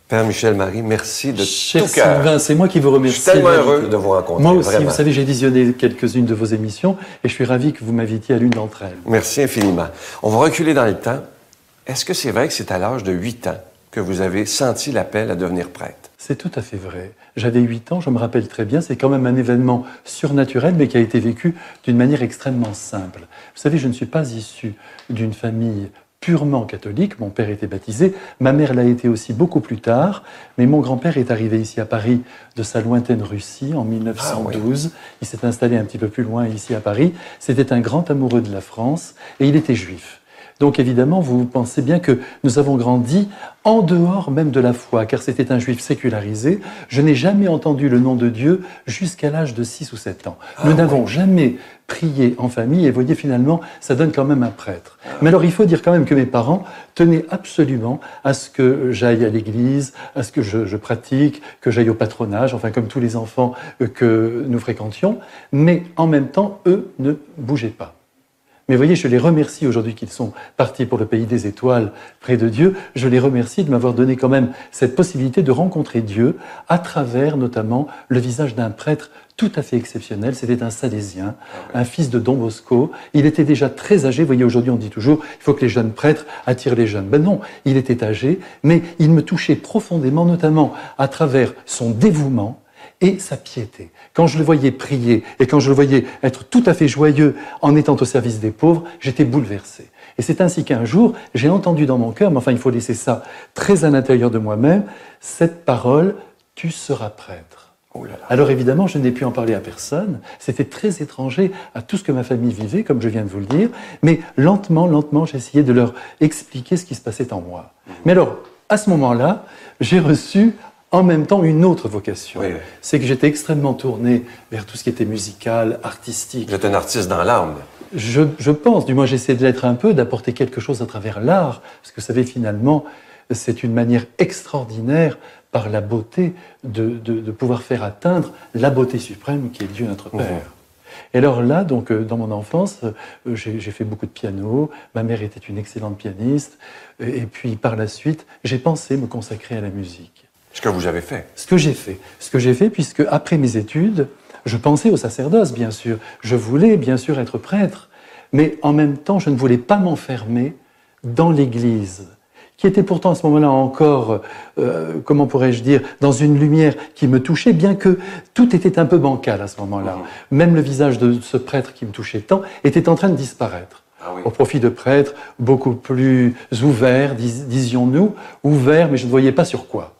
Père Michel Marie, merci de Cher tout cœur. Sylvain, c'est moi qui vous remercie. Je suis tellement heureux de vous rencontrer. Moi aussi, vraiment. vous savez, j'ai visionné quelques-unes de vos émissions et je suis ravi que vous m'invitiez à l'une d'entre elles. Merci infiniment. On va reculer dans le temps. Est-ce que c'est vrai que c'est à l'âge de 8 ans que vous avez senti l'appel à devenir prêtre? C'est tout à fait vrai. J'avais 8 ans, je me rappelle très bien, c'est quand même un événement surnaturel, mais qui a été vécu d'une manière extrêmement simple. Vous savez, je ne suis pas issu d'une famille purement catholique. Mon père était baptisé, ma mère l'a été aussi beaucoup plus tard, mais mon grand-père est arrivé ici à Paris de sa lointaine Russie en 1912. Il s'est installé un petit peu plus loin ici à Paris. C'était un grand amoureux de la France et il était juif. Donc évidemment, vous pensez bien que nous avons grandi en dehors même de la foi, car c'était un juif sécularisé. Je n'ai jamais entendu le nom de Dieu jusqu'à l'âge de 6 ou 7 ans. Nous n'avons jamais prié en famille, et voyez, finalement, ça donne quand même un prêtre. Mais alors, il faut dire quand même que mes parents tenaient absolument à ce que j'aille à l'église, à ce que je pratique, que j'aille au patronage, enfin, comme tous les enfants que nous fréquentions. Mais en même temps, eux ne bougeaient pas. Mais voyez, je les remercie aujourd'hui qu'ils sont partis pour le pays des étoiles, près de Dieu. Je les remercie de m'avoir donné quand même cette possibilité de rencontrer Dieu à travers notamment le visage d'un prêtre tout à fait exceptionnel. C'était un Salésien, un fils de Don Bosco. Il était déjà très âgé. Vous voyez, aujourd'hui on dit toujours il faut que les jeunes prêtres attirent les jeunes. Ben non, il était âgé, mais il me touchait profondément, notamment à travers son dévouement et sa piété. Quand je le voyais prier et quand je le voyais être tout à fait joyeux en étant au service des pauvres, j'étais bouleversé. Et c'est ainsi qu'un jour, j'ai entendu dans mon cœur, mais enfin il faut laisser ça très à l'intérieur de moi-même, cette parole « tu seras prêtre ». Alors évidemment, je n'ai pu en parler à personne. C'était très étranger à tout ce que ma famille vivait, comme je viens de vous le dire. Mais lentement, j'essayais de leur expliquer ce qui se passait en moi. Mais alors, à ce moment-là, j'ai reçu en même temps une autre vocation. Oui. C'est que j'étais extrêmement tourné vers tout ce qui était musical, artistique. Vous êtes un artiste dans l'âme. Je pense, du moins j'essaie de l'être un peu, d'apporter quelque chose à travers l'art. Parce que vous savez, finalement, c'est une manière extraordinaire, par la beauté, de pouvoir faire atteindre la beauté suprême qui est Dieu notre Père. Et alors là, donc, dans mon enfance, j'ai fait beaucoup de piano. Ma mère était une excellente pianiste. Et puis, par la suite, j'ai pensé me consacrer à la musique. Ce que vous avez fait. Ce que j'ai fait. Ce que j'ai fait, puisque après mes études, je pensais au sacerdoce, bien sûr. Je voulais, bien sûr, être prêtre. Mais en même temps, je ne voulais pas m'enfermer dans l'Église, qui était pourtant à ce moment-là encore, comment pourrais-je dire, dans une lumière qui me touchait, bien que tout était un peu bancal à ce moment-là. Même le visage de ce prêtre qui me touchait tant était en train de disparaître. Au profit de prêtres beaucoup plus ouverts, disions-nous, ouverts, mais je ne voyais pas sur quoi.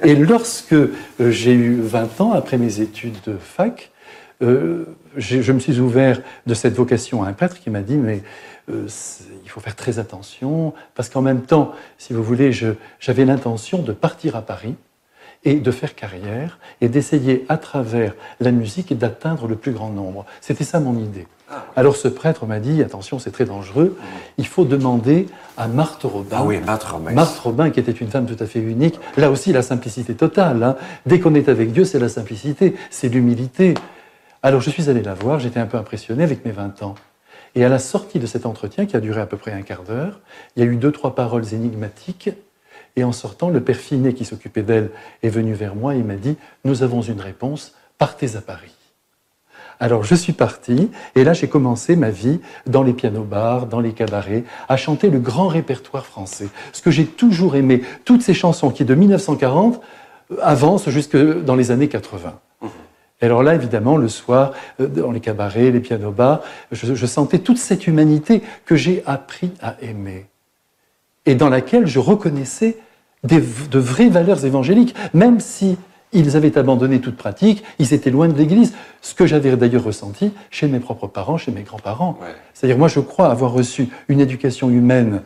Et lorsque j'ai eu 20 ans, après mes études de fac, je me suis ouvert de cette vocation à un prêtre qui m'a dit « mais il faut faire très attention », parce qu'en même temps, si vous voulez, j'avais l'intention de partir à Paris et de faire carrière et d'essayer à travers la musique d'atteindre le plus grand nombre. C'était ça mon idée. Alors ce prêtre m'a dit, attention, c'est très dangereux, il faut demander à Marthe Robin. Ah oui, Marthe Robin. Marthe Robin, qui était une femme tout à fait unique. Là aussi, la simplicité totale. Hein. Dès qu'on est avec Dieu, c'est la simplicité, c'est l'humilité. Alors je suis allé la voir, j'étais un peu impressionné avec mes 20 ans. Et à la sortie de cet entretien, qui a duré à peu près un quart d'heure, il y a eu 2-3 paroles énigmatiques. Et en sortant, le père Finet, qui s'occupait d'elle, est venu vers moi et m'a dit « Nous avons une réponse, partez à Paris ». Alors je suis parti, et là j'ai commencé ma vie dans les piano-bars, dans les cabarets, à chanter le grand répertoire français. Ce que j'ai toujours aimé, toutes ces chansons qui, de 1940, avancent jusque dans les années 80. Et alors là, évidemment, le soir, dans les cabarets, les piano-bars, je sentais toute cette humanité que j'ai appris à aimer, et dans laquelle je reconnaissais de vraies valeurs évangéliques, même si ils avaient abandonné toute pratique, ils étaient loin de l'Église, ce que j'avais d'ailleurs ressenti chez mes propres parents, chez mes grands-parents. Ouais. C'est-à-dire, moi, je crois avoir reçu une éducation humaine,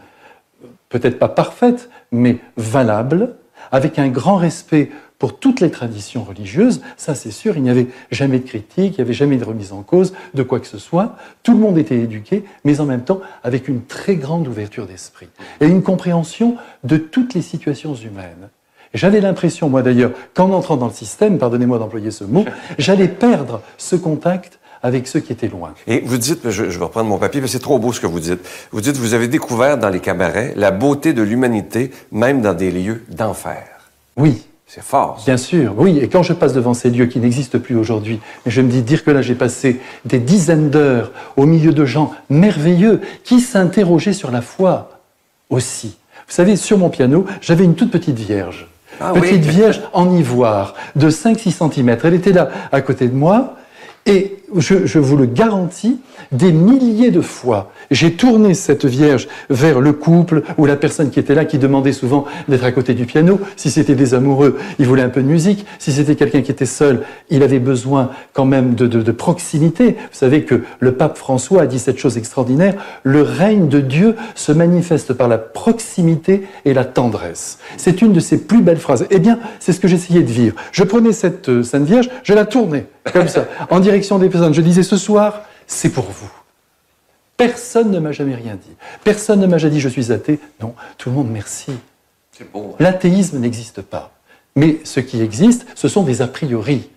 peut-être pas parfaite, mais valable, avec un grand respect pour toutes les traditions religieuses. Ça, c'est sûr, il n'y avait jamais de critique, il n'y avait jamais de remise en cause de quoi que ce soit. Tout le monde était éduqué, mais en même temps avec une très grande ouverture d'esprit et une compréhension de toutes les situations humaines. J'avais l'impression, moi d'ailleurs, qu'en entrant dans le système, pardonnez-moi d'employer ce mot, j'allais perdre ce contact avec ceux qui étaient loin. Et vous dites, je vais reprendre mon papier, mais c'est trop beau ce que vous dites. Vous dites, vous avez découvert dans les cabarets la beauté de l'humanité, même dans des lieux d'enfer. Oui. C'est fort, ça. Bien sûr, oui. Et quand je passe devant ces lieux qui n'existent plus aujourd'hui, je me dis dire que là j'ai passé des dizaines d'heures au milieu de gens merveilleux qui s'interrogeaient sur la foi aussi. Vous savez, sur mon piano, j'avais une toute petite vierge. Petite vierge en ivoire de 5-6 cm. Elle était là à côté de moi. Et je vous le garantis, des milliers de fois, j'ai tourné cette Vierge vers le couple ou la personne qui était là, qui demandait souvent d'être à côté du piano. Si c'était des amoureux, ils voulaient un peu de musique. Si c'était quelqu'un qui était seul, il avait besoin quand même de proximité. Vous savez que le pape François a dit cette chose extraordinaire, le règne de Dieu se manifeste par la proximité et la tendresse. C'est une de ses plus belles phrases. Eh bien, c'est ce que j'essayais de vivre. Je prenais cette Sainte Vierge, je la tournais, comme ça, en direction des personnes. Je disais, ce soir, c'est pour vous. Personne ne m'a jamais rien dit. Personne ne m'a jamais dit, je suis athée. Non, tout le monde, merci. C'est beau. Hein? L'athéisme n'existe pas. Mais ce qui existe, ce sont des a priori.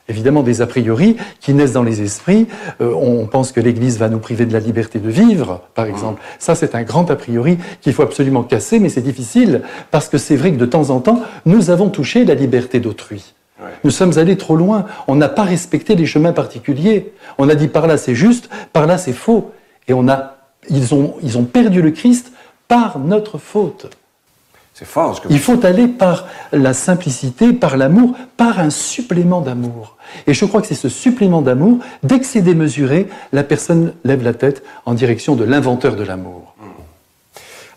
Évidemment, des a priori qui naissent dans les esprits. On pense que l'Église va nous priver de la liberté de vivre, par exemple. Ça, c'est un grand a priori qu'il faut absolument casser, mais c'est difficile, parce que c'est vrai que de temps en temps, nous avons touché la liberté d'autrui. Ouais. Nous sommes allés trop loin. On n'a pas respecté les chemins particuliers. On a dit par là c'est juste, par là c'est faux. Et ils ont perdu le Christ par notre faute. C'est fort ce que Il faut aller par la simplicité, par l'amour, par un supplément d'amour. Et je crois que c'est ce supplément d'amour, dès que c'est démesuré, la personne lève la tête en direction de l'inventeur de l'amour.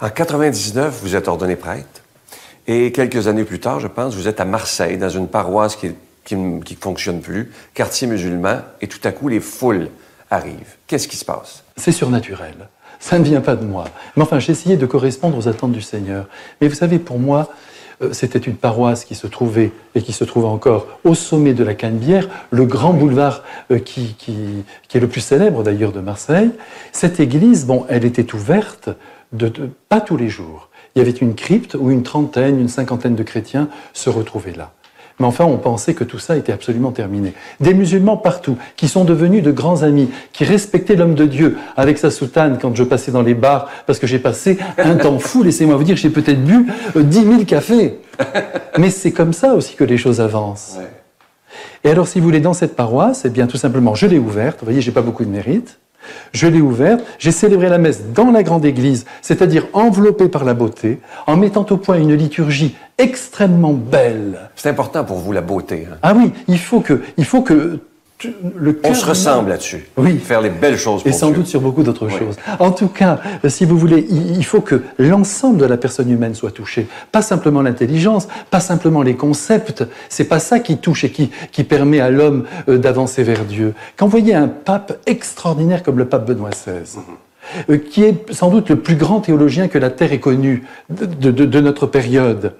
En 99, vous êtes ordonné prêtre. Et quelques années plus tard, je pense, vous êtes à Marseille, dans une paroisse qui ne fonctionne plus, quartier musulman, et tout à coup, les foules arrivent. Qu'est-ce qui se passe? C'est surnaturel. Ça ne vient pas de moi. Mais enfin, j'ai essayé de correspondre aux attentes du Seigneur. Mais vous savez, pour moi, c'était une paroisse qui se trouvait, et qui se trouve encore, au sommet de la Canebière, le grand boulevard qui est le plus célèbre d'ailleurs de Marseille. Cette église, bon, elle était ouverte pas tous les jours. Il y avait une crypte où une trentaine, une cinquantaine de chrétiens se retrouvaient là. Mais enfin, on pensait que tout ça était absolument terminé. Des musulmans partout, qui sont devenus de grands amis, qui respectaient l'homme de Dieu avec sa soutane quand je passais dans les bars, parce que j'ai passé un temps fou, laissez-moi vous dire, j'ai peut-être bu 10 000 cafés. Mais c'est comme ça aussi que les choses avancent. Ouais. Et alors, si vous voulez, dans cette paroisse, eh bien, tout simplement, je l'ai ouverte. Vous voyez, j'ai pas beaucoup de mérite. Je l'ai ouverte, j'ai célébré la messe dans la grande église, c'est-à-dire enveloppée par la beauté, en mettant au point une liturgie extrêmement belle. C'est important pour vous, la beauté. Hein? Ah oui, il faut que le cœur... On se ressemble là-dessus. Oui. Faire les belles choses pour Dieu. Et sans doute sur beaucoup d'autres choses. En tout cas, si vous voulez, il faut que l'ensemble de la personne humaine soit touchée. Pas simplement l'intelligence, pas simplement les concepts. C'est pas ça qui touche et qui permet à l'homme d'avancer vers Dieu. Quand vous voyez un pape extraordinaire comme le pape Benoît XVI, qui est sans doute le plus grand théologien que la Terre ait connu de notre période,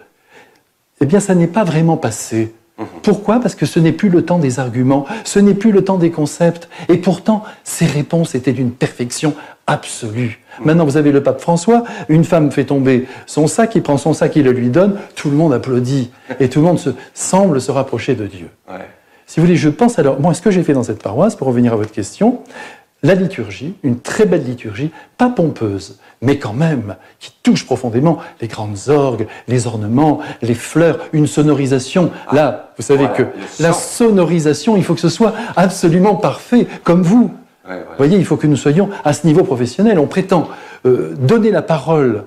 eh bien, ça n'est pas vraiment passé. Pourquoi? Parce que ce n'est plus le temps des arguments, ce n'est plus le temps des concepts. Et pourtant, ces réponses étaient d'une perfection absolue. Maintenant, vous avez le pape François, une femme fait tomber son sac, il prend son sac, il le lui donne, tout le monde applaudit. Et tout le monde semble se rapprocher de Dieu. Ouais. Si vous voulez, je pense alors, moi, ce que j'ai fait dans cette paroisse, pour revenir à votre question, la liturgie, une très belle liturgie, pas pompeuse, mais quand même, qui touche profondément les grandes orgues, les ornements, les fleurs, une sonorisation. Là, vous savez que la sonorisation, il faut que ce soit absolument parfait, comme vous. Vous voyez, il faut que nous soyons à ce niveau professionnel. On prétend donner la parole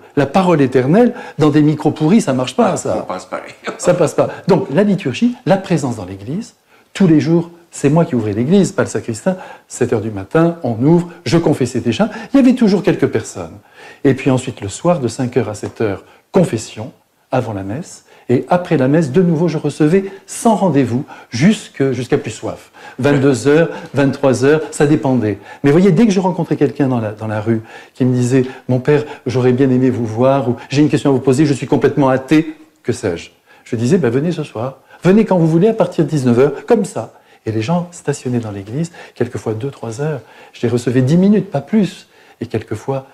éternelle, dans des micros pourris, ça marche pas, ça. Ça passe pas. Ça passe pas. Donc, la liturgie, la présence dans l'église, tous les jours, c'est moi qui ouvrais l'église, pas le sacristain. 7h du matin, on ouvre, je confessais déjà. Il y avait toujours quelques personnes. Et puis ensuite, le soir, de 5h à 7h, confession, avant la messe. Et après la messe, de nouveau, je recevais sans rendez-vous, jusqu'à plus soif. 22h, 23h, ça dépendait. Mais voyez, dès que je rencontrais quelqu'un dans la rue qui me disait « Mon père, j'aurais bien aimé vous voir » ou « J'ai une question à vous poser, je suis complètement athée », que sais-je. Je disais « Venez ce soir, venez quand vous voulez, à partir de 19h, comme ça ». Et les gens stationnaient dans l'église, quelquefois 2-3 heures. Je les recevais 10 minutes, pas plus. Et quelquefois,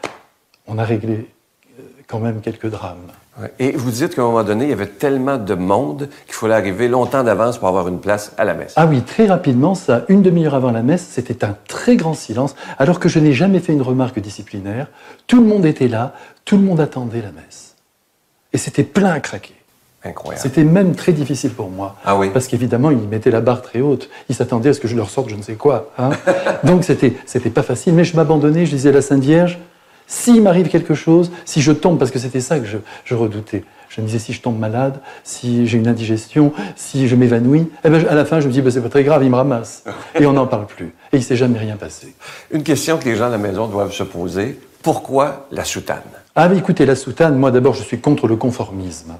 on a réglé quand même quelques drames. Ouais. Et vous dites qu'à un moment donné, il y avait tellement de monde qu'il fallait arriver longtemps d'avance pour avoir une place à la messe. Ah oui, très rapidement, ça, une demi-heure avant la messe, c'était un très grand silence, alors que je n'ai jamais fait une remarque disciplinaire. Tout le monde était là, tout le monde attendait la messe. Et c'était plein à craquer. Incroyable. C'était même très difficile pour moi. Ah oui? Parce qu'évidemment, ils mettaient la barre très haute. Ils s'attendaient à ce que je leur sorte je ne sais quoi. Hein. Donc, c'était pas facile. Mais je m'abandonnais, je disais à la Sainte Vierge, s'il m'arrive quelque chose, si je tombe, parce que c'était ça que je redoutais. Je me disais, si je tombe malade, si j'ai une indigestion, si je m'évanouis, eh ben, à la fin, je me dis, ben, c'est pas très grave, il me ramasse. Et on n'en parle plus. Et il ne s'est jamais rien passé. Une question que les gens à la maison doivent se poser. Pourquoi la soutane? Ah mais écoutez, la soutane, moi d'abord, je suis contre le conformisme.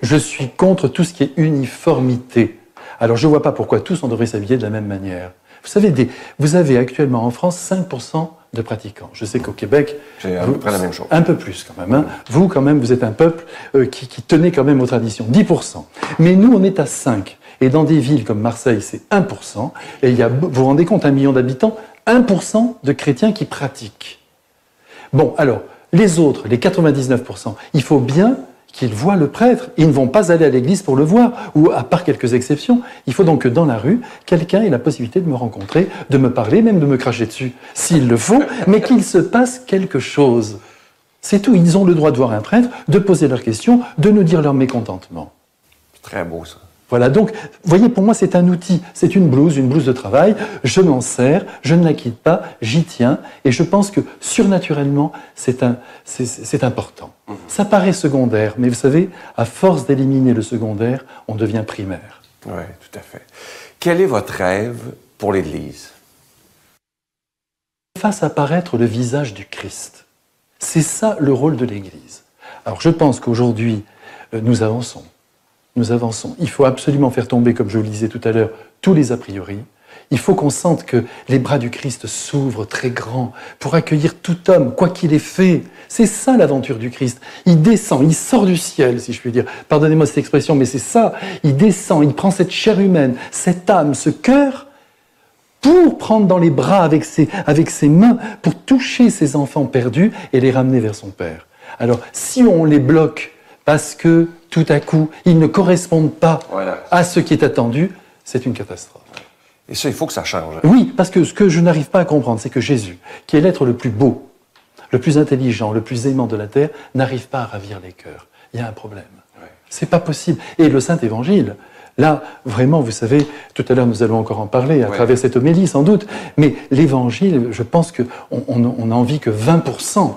Je suis contre tout ce qui est uniformité. Alors je ne vois pas pourquoi tous on devrait s'habiller de la même manière. Vous savez, vous avez actuellement en France 5% de pratiquants. Je sais qu'au Québec... C'est à peu près la même chose. Un peu plus quand même. Hein. Vous, quand même, vous êtes un peuple qui tenait quand même aux traditions. 10%. Mais nous, on est à 5%. Et dans des villes comme Marseille, c'est 1%. Et il y a, vous vous rendez compte, 1 million d'habitants, 1% de chrétiens qui pratiquent. Bon, alors, les autres, les 99%, il faut bien qu'ils voient le prêtre. Ils ne vont pas aller à l'église pour le voir, ou à part quelques exceptions. Il faut donc que dans la rue, quelqu'un ait la possibilité de me rencontrer, de me parler, même de me cracher dessus, s'il le faut, mais qu'il se passe quelque chose. C'est tout. Ils ont le droit de voir un prêtre, de poser leurs questions, de nous dire leur mécontentement. C'est très beau, ça. Voilà, donc, vous voyez, pour moi, c'est un outil, c'est une blouse de travail, je m'en sers, je ne la quitte pas, j'y tiens, et je pense que, surnaturellement, c'est important. Ça paraît secondaire, mais vous savez, à force d'éliminer le secondaire, on devient primaire. Oui, tout à fait. Quel est votre rêve pour l'Église? Fasse apparaître le visage du Christ. C'est ça le rôle de l'Église. Alors, je pense qu'aujourd'hui, nous avançons. Nous avançons. Il faut absolument faire tomber, comme je vous le disais tout à l'heure, tous les a priori. Il faut qu'on sente que les bras du Christ s'ouvrent très grands pour accueillir tout homme, quoi qu'il ait fait. C'est ça l'aventure du Christ. Il descend, il sort du ciel, si je puis dire. Pardonnez-moi cette expression, mais c'est ça. Il descend, il prend cette chair humaine, cette âme, ce cœur, pour prendre dans les bras avec ses mains, pour toucher ses enfants perdus et les ramener vers son Père. Alors, si on les bloque parce que, tout à coup, ils ne correspondent pas à ce qui est attendu, c'est une catastrophe. Et ça, il faut que ça change. Oui, parce que ce que je n'arrive pas à comprendre, c'est que Jésus, qui est l'être le plus beau, le plus intelligent, le plus aimant de la terre, n'arrive pas à ravir les cœurs. Il y a un problème. Ouais. C'est pas possible. Et le Saint-Évangile, là, vraiment, vous savez, tout à l'heure, nous allons encore en parler, à travers cette homélie, sans doute, mais l'Évangile, je pense qu'on n'a envie que 20%.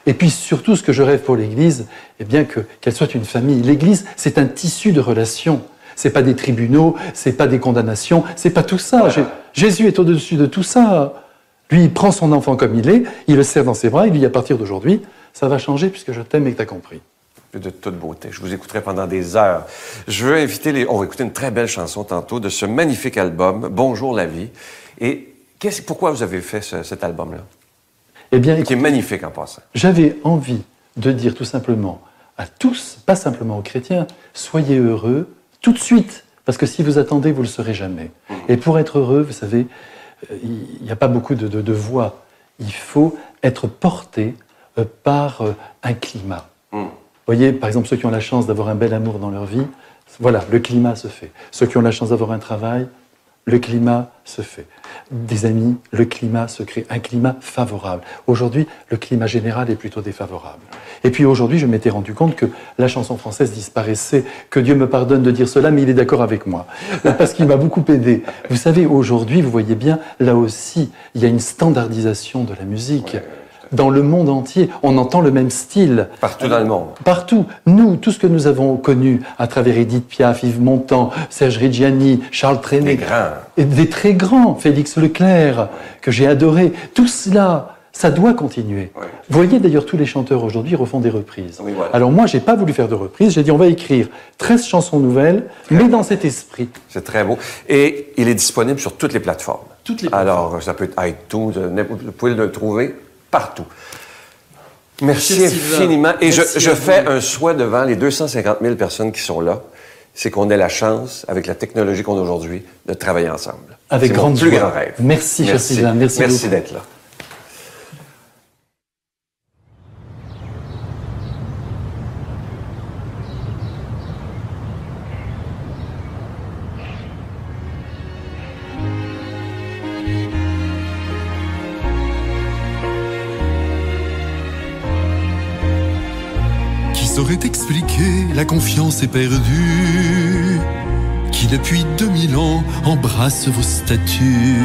Et puis surtout, ce que je rêve pour l'Église, eh bien qu'elle soit une famille. L'Église, c'est un tissu de relations. C'est pas des tribunaux, c'est pas des condamnations, c'est pas tout ça. Jésus est au-dessus de tout ça. Lui, il prend son enfant comme il est, il le serre dans ses bras, il dit à partir d'aujourd'hui, ça va changer puisque je t'aime et que tu as compris. De toute beauté. Je vous écouterai pendant des heures. Je veux inviter on va écouter une très belle chanson tantôt de ce magnifique album, Bonjour la vie. Et pourquoi vous avez fait cet album-là? Eh bien, qui est magnifique en passant. J'avais envie de dire tout simplement à tous, pas simplement aux chrétiens, soyez heureux tout de suite, parce que si vous attendez, vous ne le serez jamais. Et pour être heureux, vous savez, il n'y a pas beaucoup de voies. Il faut être porté par un climat. Vous voyez, par exemple, ceux qui ont la chance d'avoir un bel amour dans leur vie, voilà, le climat se fait. Ceux qui ont la chance d'avoir un travail, le climat se fait. Des amis, le climat se crée, un climat favorable. Aujourd'hui, le climat général est plutôt défavorable. Et puis aujourd'hui, je m'étais rendu compte que la chanson française disparaissait, que Dieu me pardonne de dire cela, mais il est d'accord avec moi, parce qu'il m'a beaucoup aidé. Vous savez, aujourd'hui, vous voyez bien, là aussi, il y a une standardisation de la musique. Dans le monde entier, on entend le même style. Partout dans le monde. Partout. Nous, tout ce que nous avons connu à travers Édith Piaf, Yves Montand, Serge Reggiani, Charles Trenet. Des grands. Et des très grands, Félix Leclerc, que j'ai adoré. Tout cela, ça doit continuer. Ouais. Vous voyez d'ailleurs, tous les chanteurs aujourd'hui refont des reprises. Oui, voilà. Alors moi, j'ai pas voulu faire de reprises. J'ai dit, on va écrire 13 chansons nouvelles, mais dans cet esprit. C'est très beau. Et il est disponible sur toutes les plateformes. Toutes les plateformes. Alors, ça peut être iTunes, vous pouvez le trouver partout. Merci infiniment. Et je fais un souhait devant les 250 000 personnes qui sont là, c'est qu'on ait la chance, avec la technologie qu'on a aujourd'hui, de travailler ensemble. Avec grande joie. C'est mon plus grand rêve. Merci, cher Sylvain. Merci d'être là. t'aurait expliqué la confiance est perdue, qui depuis 2000 ans embrasse vos statues.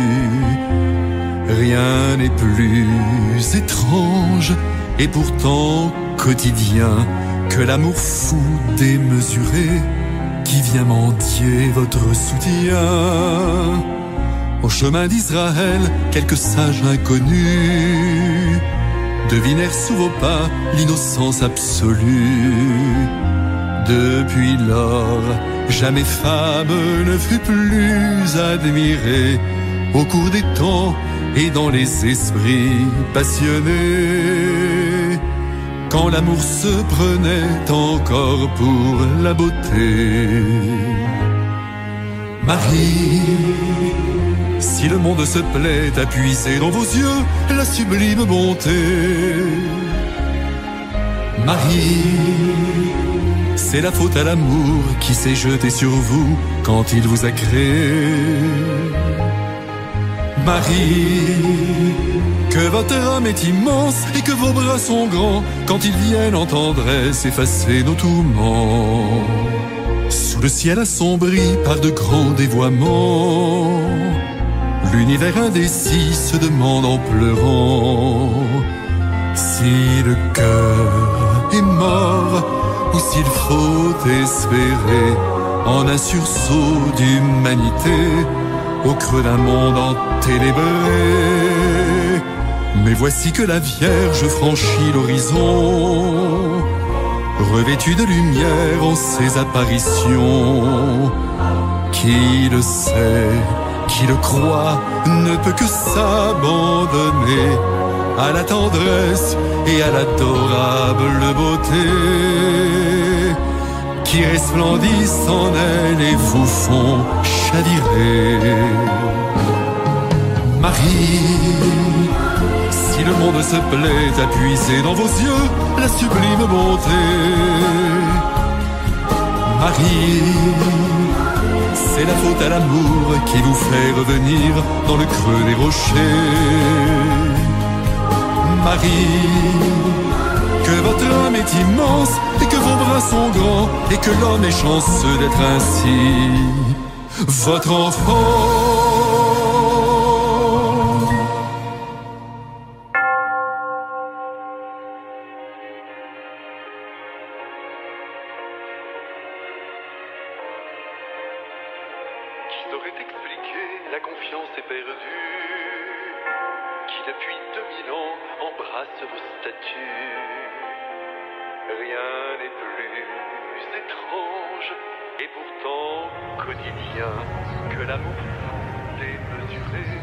Rien n'est plus étrange et pourtant quotidien que l'amour fou démesuré qui vient mendier votre soutien. Au chemin d'Israël, quelques sages inconnus devinèrent sous vos pas l'innocence absolue. Depuis lors, jamais femme ne fut plus admirée au cours des temps et dans les esprits passionnés, quand l'amour se prenait encore pour la beauté. Marie, si le monde se plaît à puiser dans vos yeux la sublime bonté. Marie, c'est la faute à l'amour qui s'est jeté sur vous quand il vous a créé. Marie, que votre âme est immense et que vos bras sont grands quand ils viennent en tendresse effacer nos tourments. Sous le ciel assombri par de grands dévoiements, l'univers indécis se demande en pleurant si le cœur est mort ou s'il faut espérer en un sursaut d'humanité au creux d'un monde enténébré. Mais voici que la Vierge franchit l'horizon, revêtue de lumière en ses apparitions. Qui le sait, qui le croit, ne peut que s'abandonner à la tendresse et à l'adorable beauté qui resplendissent en elle et vous font chavirer. Marie, si le monde se plaît à puiser dans vos yeux la sublime bonté. Marie, c'est la faute à l'amour qui vous fait revenir dans le creux des rochers. Marie, que votre âme est immense et que vos bras sont grands et que l'homme est chanceux d'être ainsi votre enfant. Qui t'aurait expliqué la confiance est perdue, qui depuis 2000 ans embrasse vos statues. Rien n'est plus étrange et pourtant quotidien que l'amour démesuré